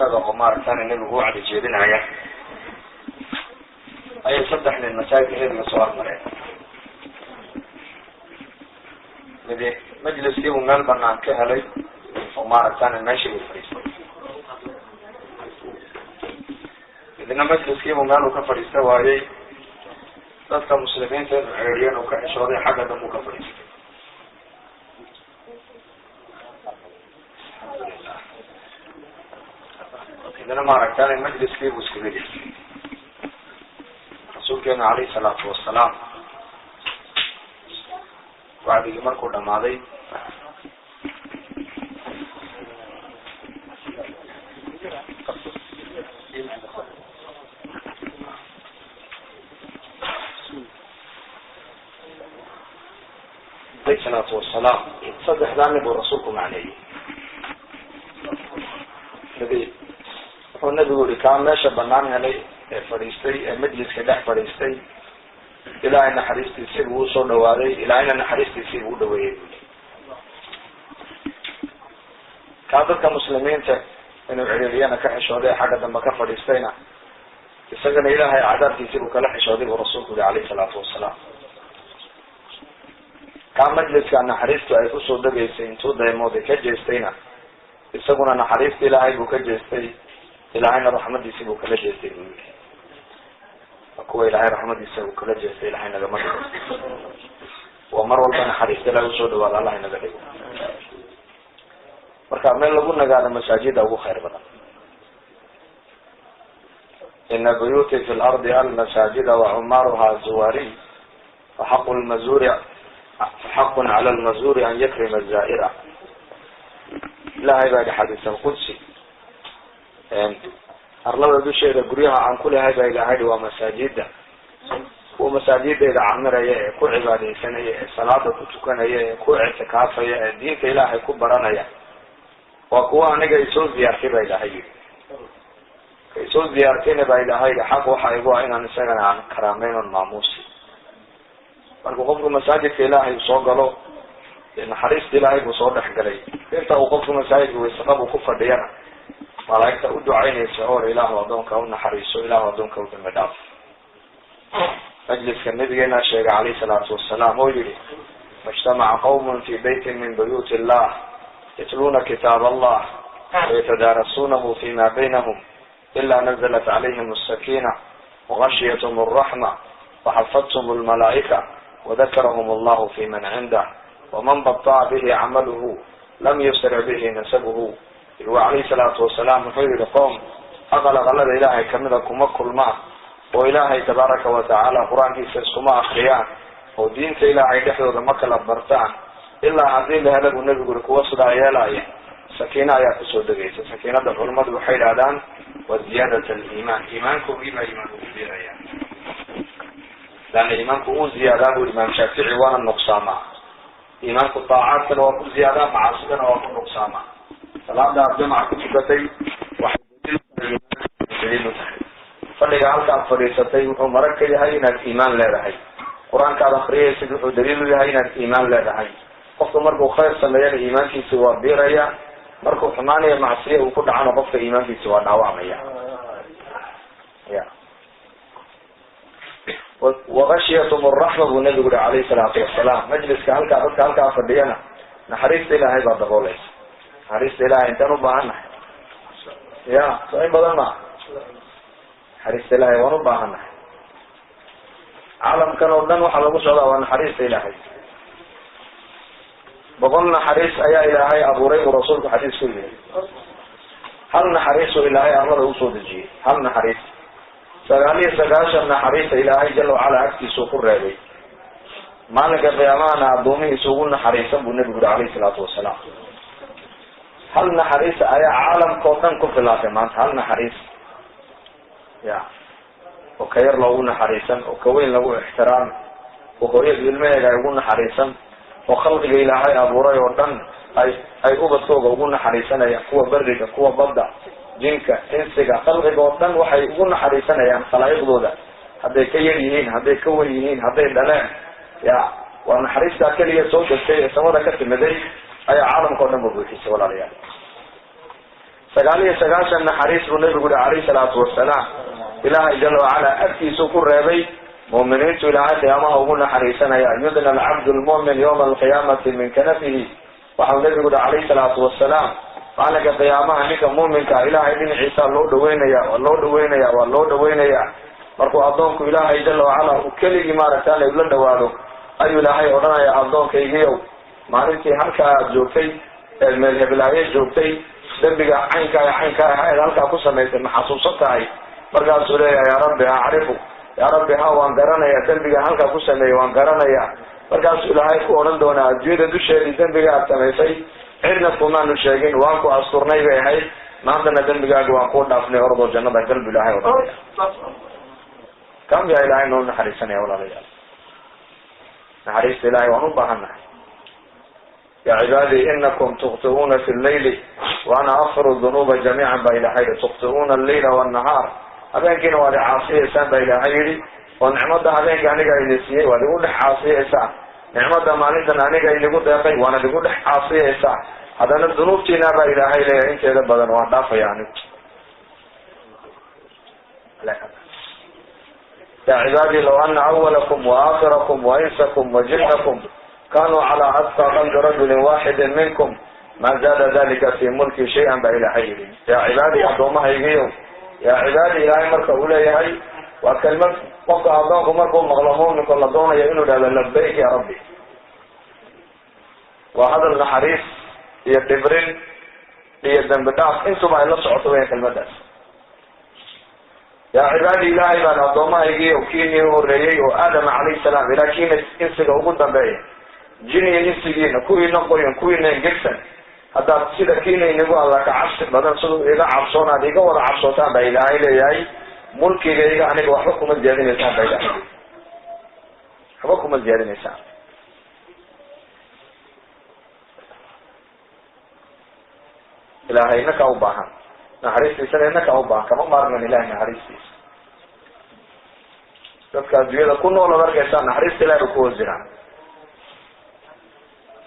isaga oo maaragtaan nabigu wacdi jeedinaya ayay saddex nin masaajidka nabiga soo hormareen midi majliskii uu meel banaan ka helay oo maaragtaan meeshii uu fadhiistay midna majliskii uu meel uu ka fadhiista waayey dadka muslimiinta inuu ceeriyan uu ka xishooday xagga dambe uu ka fadhiistay midna maaragtaan majliskii buu iskaga jirtay rasuulkeena calayhi salaatu wasalaam wacdigii markuu dhamaaday alayhi salaatu wasalaam saddexdaa nin buu rasuulku macneeyey wuxuu nabigu yihi kaa meesha banaan helay ee fadhiistay ee majliska dhex fadhiistay ilaahay naxariistiisii buu usoo dhawaaday ilaahayna naxariistiisii buu u dhaweeyey kaa dadka muslimiinta inuu ciriiriyana ka xishooday xagga dambe ka fadhiistayna isagana ilaahay cadaabkiisii buu kala xishooday buu rasuulku yihi calayhi salaatu wasalaam kaa majliska naxariistu ay kusoo dhageysay intuu daymooday ka jeestayna isaguna naxariista ilaahay buu ka jeestay ilaahayna raxmadiisii buu kala jeestay buu yii kuwa ilaahay raxmadiisa uu kala jeestay ilahay nagama dhigo waa mar walba naxariista ilahay usoo dhawaado allah inaga dhigo marka meel lagu nagaado masaajida ugu khayr badan ina buyuti fi lardi almasaajida wacumaaruha zuwari faxaqu lmazuri faxaqun cala lmazuri an yakrima zaa'ira ilahay baa yihi xadiis alqudsi arlada dusheeda guryaha aan kulehay baa ilahay waa masaajida kuwa masaajidayda camiraya ee ku cibaadeysanaya ee salaada ku tukanaya ee ku ictikaafaya ee diinta ilaahay ku baranaya waa kuwa aniga isoo ziyaartay baa ilahay yii ka isoo ziyaartayna baa ilahay yii xaq waxa igu ah inaan isagana aan karaameyn on maamuusi markuu qofku masaajidka ilaahay soo galo naxariista ilaahay buu soo dhexgalay inta uu qofku masaajidka waysaqab uu ku fadhiyana malaa'igta u ducaynaysa oo ilaahu adoonka u naxariiso ilaahu adoonka u dambi dhaaf majliska nabigeena sheegay calayhi salaatu wasalaam oo yihi majtamaca qawmun fi baytin min buyuti illah yatluna kitaab allah wayatadaarasuunahu fima baynahum ila nazalat calayhim asakina wagashiyathm alraxma waxafathm almalaa'ika wadakarahum allahu fi man cindah waman bataca bihi camaluhu lam yusric bihi nasabuhu igu calayhi salaatu wasalaam wuxuu yihi qoom aqalada ilaahay kamida kuma kulmaan oo ilaahay tabaaraka watacaala qur-aankiisa iskuma akriyaan oo diinta ilaahay dhexdooda ma kala bartaan ilaa haddii la hela buu nabigu yiri kuwa sidaa yeelaya sakiina ayaa kusoo degaysa sakiinada culamadu waxay idhahdaan wa ziyaadat aliimaan iimaankogiibaa iimaan ugu biiraya laana iimaanku uu ziyaadaa bu imaam shaafici waana nuqsaamaa iimaanku daacaadkana waa ku ziyaadaa macaasidana waa ku nuqsaamaa salaada aad jamaca ku tukatay waxay daliil u tahay fadhiga halkaad fadhiisatay wuxuu marag ka yahay inaad iimaan leedahay qur-aanka aad akriyaysid wuxuu daliil u yahay inaad iimaan leedahay qofka markuu khayr sameeyana iimaankiisi waa biiraya markuu xumaanaya macsiya uu ku dhacana qofka iimaankiisi waa dhaawacmaya ya wagashiyathm alraxma buu nabigu yihi calayhi salaatu wasalaam majliska dadka halkaa fadhiyana naxariista ilaahay baa daboolaysa naxariista ilahay intaan ubaahannahay ya so in badan ma naxariista ilahay waan ubaahannahay caalamkan oo dhan waxaa lagu socdaa waa naxariista ilaahay boqol naxariis ayaa ilaahay abuuray uu rasuulku xadiis ku yiri hal naxariis oo ilaahay arlada usoo dejiyey hal naxariis 99 naxariista ilaahay jalla wacala agtiisuu ku reebay maalinka qiyaamahana addoomihiisa ugu naxariisan buu nabigu yiri calayhi salaatu wasalaam hal naxariis ayaa caalamka oo dhan ku filaatay maanta hal naxariis ya oo ka yar loogu naxariisan oo ka weyn lagu ixtiraam oo hooyada ilmaheeda ay ugu naxariisan oo khalqiga ilaahay abuuray oo dhan ay ubadkooga ugu naxariisanayaan kuwa beriga kuwa badda jinka insiga khalqiga oo dhan waxay ugu naxariisanayaan khalaa'iqdooda hadday ka yar yihiin hadday ka wen yihiin hadday dhaleen ya waa naxariistaa keliya soo degtay ee samada ka timiday ayaa caalamka o dhan ba buuxisay walaalayaal سقالية سقاشا نحريس ونبي عليه الصلاة والسلام إلهي جل وعلا أكي سكر ربي مؤمنين إلهي قيامه وقلنا حريسنا يدنا العبد المؤمن يوم القيامة من كنفه وحو نبي عليه الصلاة والسلام قالك قيامه أنك مؤمنك إلهي بن عيسى الله دوينيا والله دوينيا والله دوينيا markuu adoonku ilaahay jalla wa ala uu kaliya maartaan ay la dhawaado ayuu ilaahay oranaya adoonkaygiiyow maalintii halka aad joogtay meel hebelaaye joogtay dambiga caynka ahayd halka ku samaysay maxasuusan tahay markaasuu leeyahay yaa rabbi acrifu yaa rabbi waan garanaya dambiga halka ku sameeyay waan garanaya markaasuu ilaahay ku oran doonaa adduunyada dusheedii dambiga aad samaysay cidna kumaanu sheegin waan ku asturnay bay ahayd maantana dambigaaga waan ku dhaafnay ordoo jannada galbi ilaahay oranaya كم يا إلهي نقول نحرسنا يا ولا رجال نحرس إلهي ونبهنا يا عبادي إنكم تخطئون في الليل وأنا أغفر الذنوب جميعا بإلى حيث تخطئون الليل والنهار أبين كنا ولا عاصية سان بإلى حيث ونعمد أبين كنا قاعد نسيه ولا يقول عاصية سان نعمد ما عندنا أنا قاعد نقول دقيق وأنا نقول عاصية سان هذا الذنوب تنا بإلى حيث إنك هذا بدن وضعف يعني لا يا عبادي لو أن أولكم وآخركم وإنسكم وجنكم كانوا على أتقى قلب رجل واحد منكم ما زاد ذلك في ملك شيئا بإلى حيه يا عبادي أدوما هيجيهم يا عبادي إلهي مركة أولى يهي وكلمة وقع أدوكم مركم مغلمون من كل دون يئنوا لها لبيك يا ربي وهذا النحريس هي الدبرين هي الدنبتاق انتم ما إلا صعطوا بين كلمة يا عبادي إلهي بان أضوما يجي وكيني وريي وآدم عليه السلام إلى كيني إنسك وقودا بي جيني إنسكين كوي نقوين كوي ننجكسن حتى سيدا كيني نقول الله كعبس بدن صدو إذا عبسونا ديك ولا عبسوتان بي إلهي ليهي ملكي ليك عنك وحكم الجيادين إنسان بي إلهي حكم الجيادين إنسان إلهي إنك أوباها نحريس لسنة إنك أوباها كما مارنا إلهي نحريس لسنة dadka adduunyada ku nool oo arkaysa naxariista Ilaahay ku wajiraan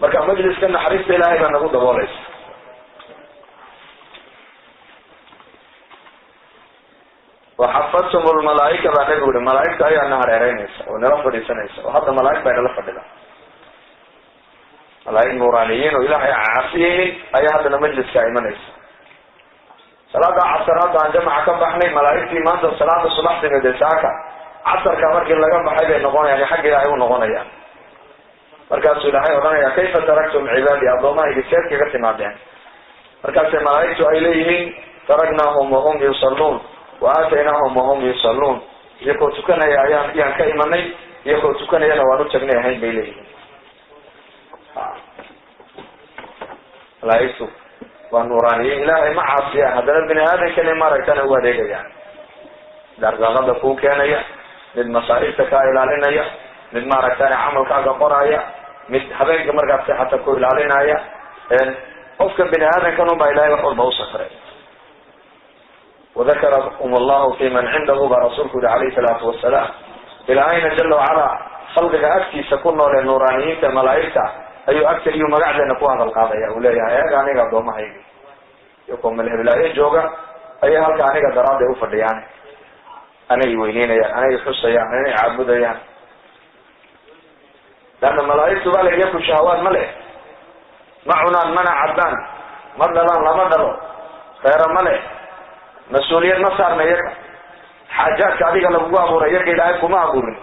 marka majliska naxariista Ilaahay baa nagu daboolaysa wa hafatumul malaa'ika baa nagu yiri malaa'ikta ayaa nahareereynaysa oo nala fadhiisanaysa oo hadda malaa'ik baa nala fadhida malaa'ik nuuraaniyiin oo Ilaahay caafiyeen ayaa hadda majliska imanaysa salaada casarada aan jamaca ka baxnay malaa'iktii maanta salaada subaxdii deesaaka عصرك مركي لغا بخاي بي نقونيا حق الهي ونقونيا markaas ilaahay oranaya kayfa taraktum ibadi adoma idinka ka timaadeen markaas malaa'iktu ay leeyihiin taraknahum wa hum yusallun wa ataynahum wa hum yusallun yako tukanaya ayaan ka imanay yako tukanayana waanu tagnay ahayn bay leeyihiin malaa'iktu wa nurani ilaahay ma caasiya hadana bini aadan kale maragtana u adeegayaan darqada ku keenaya mid masaa'ibta ka ilaalinaya mid maaragtay amalkaaga qoraya mid habeenka markaas xataa ku ilaalinaya qofka bini aadankan uma ilaahay wax walba u safray وذكركم الله في من عنده برسوله عليه الصلاة والسلام إلهينا جل وعلا خلقك أكتي سكونه للنورانيين كملائكة أي أكتر يوم قاعدة نكوها القاضية ولايا يا غاني قبضوا ما هيجي يقوم من الهبلاية جوغا أي هل كاني قدرات يوفر يعني أنا يوينين يا أنا يخص يا أنا يعبد يا لأن الملائكة بالك يكون شهوات ملك معنا منع عبدان مدلان لا مدلو خير ملك مسؤولية نصار نيك حاجات كذي قالوا أبو ريك إلى أبو ما أقول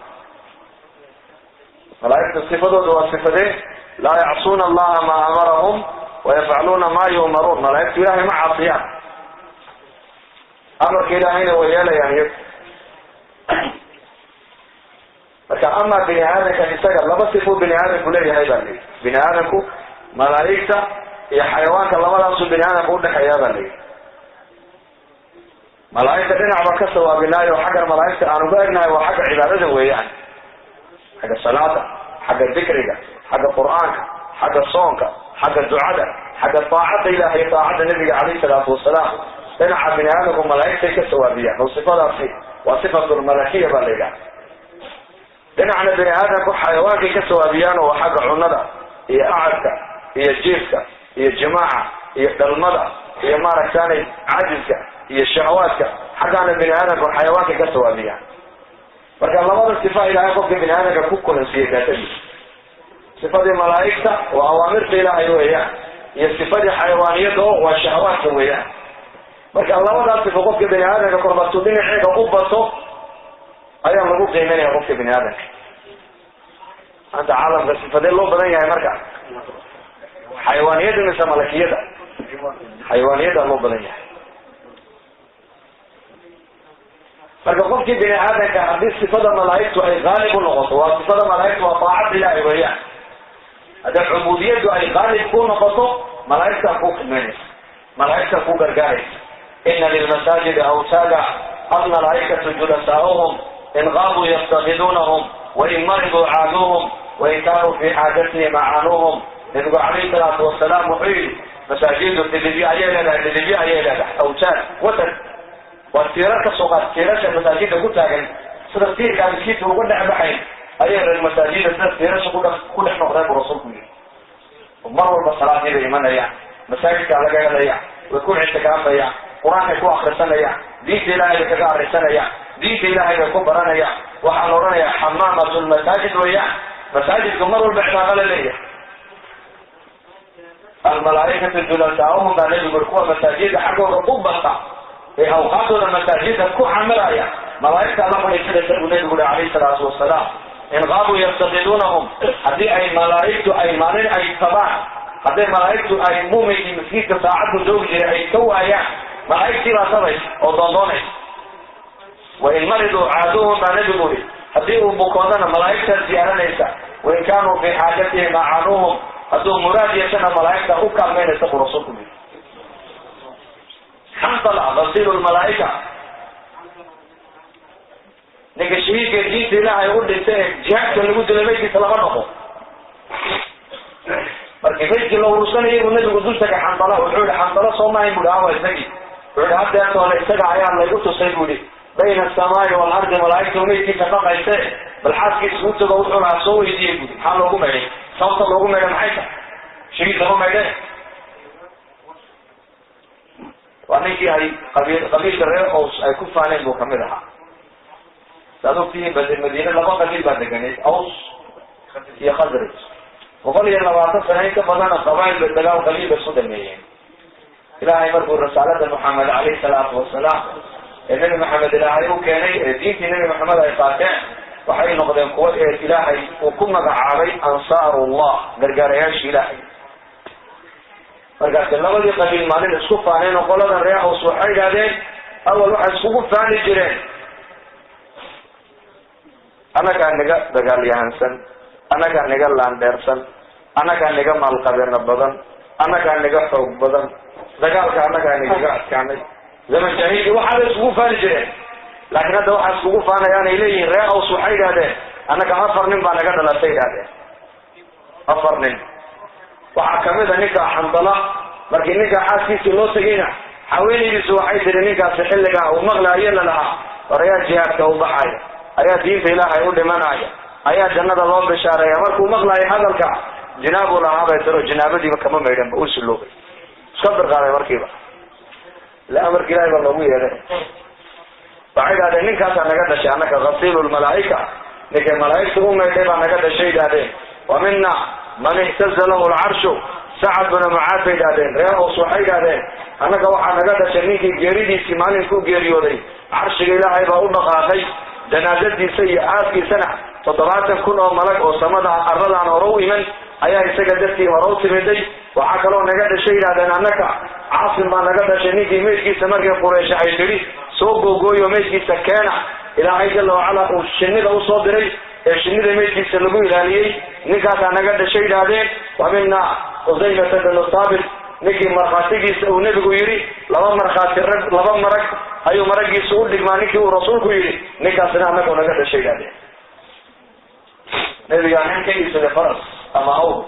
ملائكة الصفات والصفتين لا يعصون الله ما أمرهم ويفعلون ما يؤمرون ملائكة إلهي مع عصيان أمر كده هنا ويالا يعني أما بني آدم كان يستقر لا بس يفوت بني آدم كله هيدا لي بني آدم كو ملائكة يا حيوان كلا ما لازم بني آدم كله حياة لي ملائكة هنا عبارة سوا بناء وحق الملائكة أنا بقولنا وحق عبادته ويعني حق الصلاة حق الذكر حق القرآن حق الصوم حق الدعاء حق الطاعة إلى هي طاعة النبي عليه الصلاة والسلام هنا بني آدم وملائكة كسوا بيها وصفات وصفة الملكية بالله لأن على بني آدم حيوان كسوا بيانه وحق عنده هي أعدك هي جيفك هي الجماعة هي المدى هي ما ركاني عاجزك هي الشهواتك حقنا بني آدم والحيوانك كسوابيا فقال الله الصفة إلى يقف بني آدم كل سيئة صفة الملائكة وأوامر إلهي وياه هي الصفة الحيوانية والشهوات وياه فقال الله الصفة قف بني آدم قربت الدنيا حيث قبته أيام نقول قيمين يقف بني آدم أنت عالم الصفة دي الله بني يا مركع حيوانية مثل ملكية حيوانية الله بني فقفت بني آدم كحديث صفة الملائكة أي غالب الغطوة وصفة الملائكة وطاعة الله وياه هذا العبودية أي غالب كون نقطه ملائكة فوق المنس ملائكة فوق الجارس إن للمساجد أوسادا الملائكة جلساؤهم إن غابوا يفتقدونهم وإن مرضوا عادوهم وإن كانوا في حاجتهم معانوهم نبي عليه الصلاة والسلام وحيد مساجد التلبية عيالة أوساد وتد والسيرات الصغار سيرات المساجد قلتها سنصير كان كيف وقلنا بحين أيها المساجد الناس سيرات كل إحنا قريب رسولكم ومروا الصلاة دي بإيمان أيام مساجد على جاي أيام ويكون اعتكاف أيام قرآن يكون آخر سنة أيام دين إلهي لكجار سنة أيام دين إلهي لكون بران أيام وحنورنا يا حمامة المساجد وأيام مساجد مروا البحث ليه الملائكة الجلساؤهم بأن يقولوا مساجد حقوا رقوبة في أوقاتنا المساجد تكون عمرايا ملائكة الله يقول عليه الصلاة والسلام إن غابوا يفتقدونهم هذه أي ملائكة أي مالين أي صباح هذه ملائكة أي مومي مسكين تساعد زوجي أي كوا أيام ملائكة لا صبي أو ضماني وإن مرضوا عادوهم ما نجبوا هذه مقادنا ملائكة زيارة ليس وإن كانوا في حاجتهم معانوهم هذه مراد يسنى ملائكة أكام من يتقوا رسولكم حنطلع غسيل الملائكة نكشفيه كجيت لا يقول لي جهات اللي قلت لبيتي تلغنه فكيف لو رسلني والنبي قلت لك حنطلع والعود حنطلع صوما يقول هو يسقي وعد هذا أنت ولا يسقى عيال لا يقول سيقولي بين السماء والأرض ملائكة وميتي كفاق يسقي بالحاسك يسقط وقول على صوي يجي يقول حال لهم عليه صوت لهم عليه محيطة شيء لهم عليه وأنيكي هاي قبيل الرئوس أي كفانين مكملها صادق فيه بس المدينة لما قبيل بعد كنيس أوس هي خزرج وقال يا الله سنين كبدنا قبائل بالدجاج قبيل بالسودانيين إلهي مرقو الرسالة محمد عليه الصلاة والسلام النبي محمد إلهي وكان دين النبي محمد يقاطع وحي نقدم قوة إلهي وكنا علي أنصار الله قرقرياش إلهي فرقات اللغة قبيل مالين السوف عنين وقالنا الرياح وصوحي هذين أول واحد سوق ثاني الجيران أنا كان نجا دجال يهانسن أنا كان نجا لاندرسن أنا كان نجا مالقبر نبضن أنا كان نجا فوق بدن دجال كان نجا كامل زمن جاهلي واحد سوق ثاني الجيران لكن هذا واحد سوق ثاني يعني إليه الرياح وصوحي هذين أنا كان أفرنين بأنا قد لا سيد هذين أفرنين وحكمت نكا حنطلة لكن نكا حاسيس لو سجينا حاولي بسوحي ترى نكا سحلقة ومغلى يلا لها وريات جهات كوبحايا أيات دين في الله يقول لمن آية أيات جنة الله بشارة يا مركو مغلى هذا الكع جنابه لها بيترو جنابه دي بكم ما يدم بقول سلوك صبر قال مركبة لا مركبة لا والله هذا بعد هذا نكا سنقدر شيء أنك غسيل الملائكة نكا الملائكة هم يدم نقدر شيء هذا ومنا من اهتز له العرش سعد بن معاذ هذين رياض صحيح هذين أنا كواحد نقدر شنيكي جريدي سمانين كو جريودي عرش الإلهي بقول نقاطي جنازتي سيئات في سنة تطلعت كله ملك أو سمد أرد عن روي من أيها سجدتي وروت مدي وحكلوا نقدر شيء هذين أنك عاصم ما نقدر شنيكي ميشكي سمرك قريش عيشري سوق وجوي وميشكي سكانة إلهي جل وعلا وشنيد أو صدري الشنيد ميشكي سلبوا إلهي نكاس نقدر شيء هذين ومنا وزينة بن الصابر نكي مرخاتي ونبي يري لما مرخاتي لما مرك أيو مرك يسول دمانك ورسولك يري نكاس نعمك ونقدر شيء هذين نبي يعني كي يسول فرس أما هو